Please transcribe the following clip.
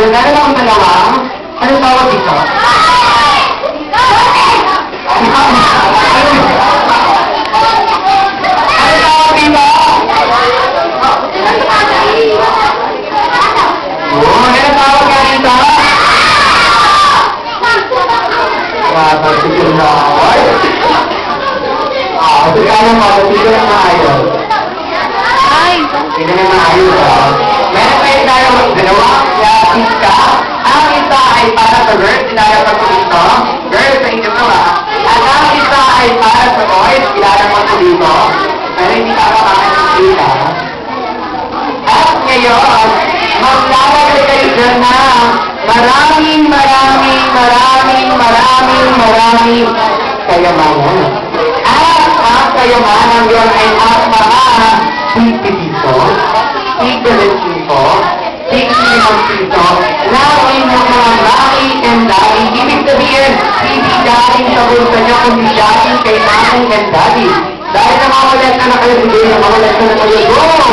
Meron akong dalawa. Ano tawag dito? Ano tawag dito? Oh, ano tawag ka dito? Patigil na ay. Kaya mo, patigil na maayos. Hindi na maayos, Meron kayo tayo dalawa, yasis ka. Ang isa ay para sa girls, ilalagay ko dito. Girls, sa inyo naman. At ang isa ay para sa boys, ilalagay ko dito. Pero hindi para makakita. At ngayon, maglalagay kayo dyan na maraming kayamanan. At ang kayamanan yun ay ang mga tigpipito, tigpipito, tigpipito, na inyong mga mami and daddy. Ibig sabihin, hindi galing sa bulsa nyo, kundi galing kay mami and daddy. Dahil namawalan ka na kayo, hindi namawalan ka na kayo. Go!